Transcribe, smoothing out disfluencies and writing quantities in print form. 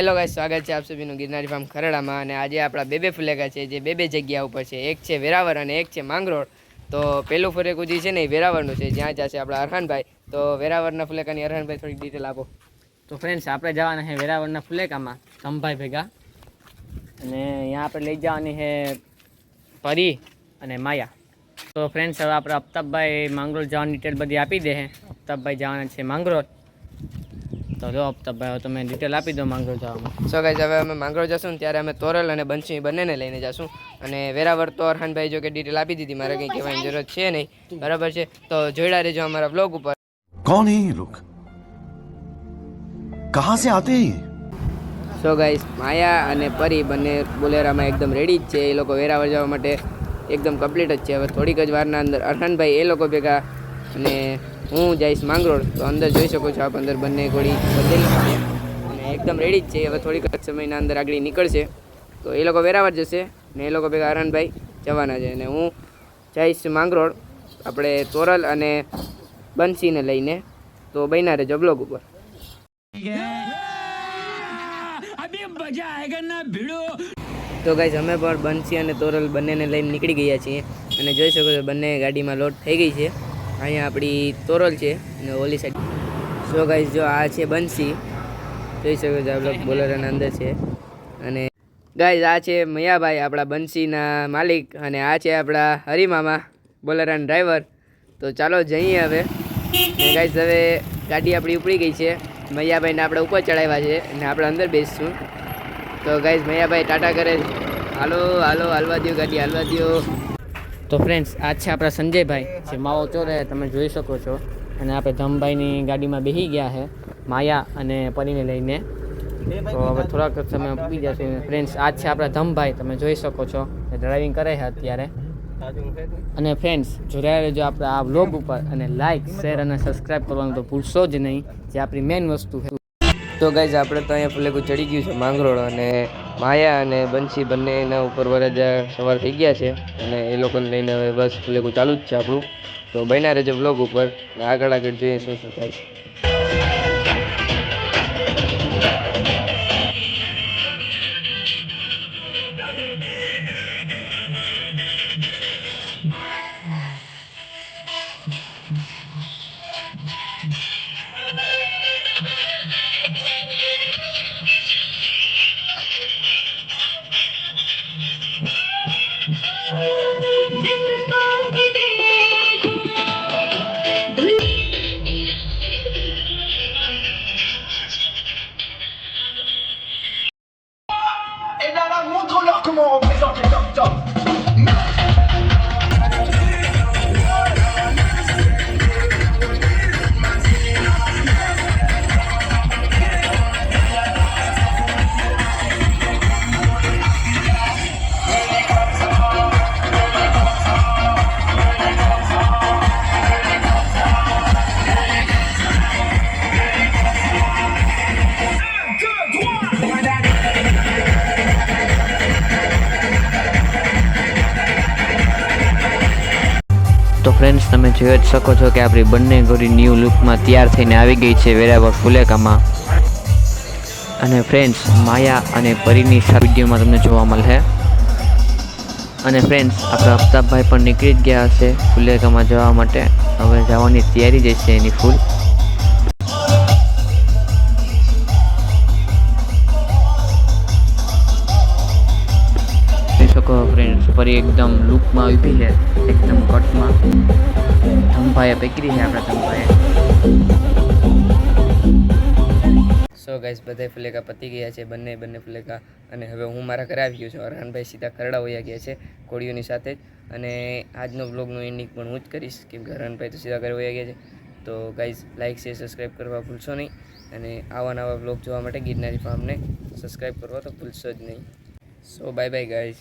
Hello guys, સ્વાગત છે આપ સભીનું ગિરનારી ફાર્મ ખરડામાં। અને આજે આપણા બે ફુલેકા છે જે બે જગ્યા ઉપર છે। એક છે વેરાવર અને એક છે માંગરોળ। તો પેલું ફુલેકું જે છે ને એ વેરાવરનું છે, જ્યાં જશે આપણા અરહાનભાઈ। તો વેરાવરના ફુલેકાની અરહાનભાઈ થોડીક ડિટેલ આપો। તો ફ્રેન્ડ્સ, આપણે જવાના છે વેરાવળના ફુલેકામાં ધમભાઈ ભેગા, અને અહીંયા આપણે લઈ જવાની છે પરી અને માયા। તો ફ્રેન્ડ્સ, હવે આપણે અફતાબભાઈ માંગરોળ જવાની ડિટેલ બધી આપી દે છે। અફતાબભાઈ જવાના છે માંગરોળ। તો જો અફતાબભાઈ, હવે તમે ડિટેલ આપી દો માંગરોળ જવામાં। સો ગાઈસ, હવે અમે માંગરોળ જશું ને ત્યારે અમે તોરલ અને બંસી બંનેને લઈને જશું। અને વેરાવર તો અરહાનભાઈ જો કે ડિટેલ આપી દીધી, મારે કંઈ કહેવાની જરૂરત છે નહીં, બરાબર છે। તો જોઈડા રહેજો અમારા બ્લોગ ઉપર। कौन है ये लोग? कहाँ से आते हैं ये? સો ગાઈસ, માયા અને પરી બંને બોલેરામાં એકદમ રેડી જ છે। એ લોકો વેરાવળ જવા માટે એકદમ કમ્પ્લીટ જ છે। હવે થોડીક જ વારના અંદર અરહાનભાઈ એ લોકો ભેગા અને હું જઈશ માંગરોળ। તો અંદર જોઈ શકો છો આપ, અંદર બંને ઘોડી બદલેલી છે અને એકદમ રેડી જ છે। હવે થોડીક જ સમયના અંદર આગળ નીકળશે। તો એ લોકો વેરાવળ જશે ને એ લોકો ભેગા અરહાનભાઈ જવાના છે, અને હું જઈશ માંગરોળ આપણે તોરલ અને બંસીને લઈને। તો બન્યા રહેજો બ્લોગ ઉપર। તો ગાઈઝ, અમે પણ બંસી અને તોરલ બંનેને લઈને નીકળી ગયા છીએ, અને જોઈ શકો છો બંને ગાડીમાં લોડ થઈ ગઈ છે। અહીંયા આપણી તોરલ છે અને ઓલી સાઈડ। સો ગાઈઝ, જો આ છે બંસી, જોઈ શકો છો આ લોકો બોલેરાના અંદર છે। અને ગાઈઝ, આ છે મયાભાઈ આપણા બંસીના માલિક, અને આ છે આપણા હરિમામા બોલેરાના ડ્રાઈવર। તો ચાલો જઈએ હવે। ને ગાઈઝ, હવે ગાડી આપણી ઉપડી ગઈ છે। મૈયાભાઈને આપણે ઉપર ચડાવ્યા છે અને આપણે અંદર બેસીશું। તો ગાઈઝ, મૈયાભાઈ ટાટા કરે, હાલો હાલો, હાલવા દો ગાડી, હાલવા દો। તો ફ્રેન્ડ્સ, આ છે આપણા સંજયભાઈ જે માવો ચોરે, તમે જોઈ શકો છો। અને આપણે ધમભાઈની ગાડીમાં બેસી ગયા છે માયા અને પરીને લઈને। તો હવે થોડાક સમય પૂરી જશે। ફ્રેન્ડ્સ, આ છે આપણા ધમભાઈ, તમે જોઈ શકો છો, ડ્રાઇવિંગ કરે છે અત્યારે। અને ફ્રેન્ડ્સ, જોડાયા રહેજો આપણે આ વ્લોગ ઉપર, અને લાઇક, શેર અને સબસ્ક્રાઈબ કરવાનું તો ભૂલશો જ નહીં, જે આપણી મેઇન વસ્તુ છે। તો ગાઈઝ, આપણે તો અહીંયા ફુલેકું ચડી ગયું છે માંગરોળ, અને માયા અને બંસી બંને એના ઉપર વરજા સવાર થઈ ગયા છે, અને એ લોકોને લઈને હવે બસ ફુલેકું ચાલુ જ છે આપણું। તો બન્યા રહેજો બ્લોગ ઉપર, આગળ જોઈએ શું થાય। તો ફ્રેન્ડ્સ, તમે જોઈ જ શકો છો કે આપણી બંને ઘોડી ન્યૂ લુકમાં તૈયાર થઈને આવી ગઈ છે વેરાવળ ફુલેકામાં। અને ફ્રેન્ડ્સ, માયા અને પરીની વિડીયોમાં તમને જોવા મળશે। અને ફ્રેન્ડ્સ, આપણા અફતાબભાઈ પણ નીકળી જ ગયા હશે ફુલેકામાં જવા માટે। હવે જવાની તૈયારી જ છે એની ફૂલ। શકો ફ્રેન્ડ્સ, પરી એકદમ લુકમાં ઊભી છે, એકદમ કટમાં। ધમભાઈએ પકડી છે આપણા ધમભાઈએ। સો ગાઈસ, બધા ફુલેકા પતી ગયા છે, બંને ફુલેકા। અને હવે હું મારા ઘરે આવી ગયો છું। અરહાનભાઈ સીધા ખરડા વયા ગયા છે કોળીઓની સાથે જ। અને આજનો બ્લોગનું એન્ડિંગ પણ હું જ કરીશ, કેમ કે અરહાનભાઈ તો સીધા ઘરે વયા ગયા છે। તો ગાઈસ, લાઇક શેર સબસ્ક્રાઈબ કરવા ભૂલશો નહીં, અને આવા નવા બ્લોગ જોવા માટે ગિરનારી ફાર્મને સબસ્ક્રાઈબ કરવા તો ભૂલશો જ નહીં। So bye bye guys.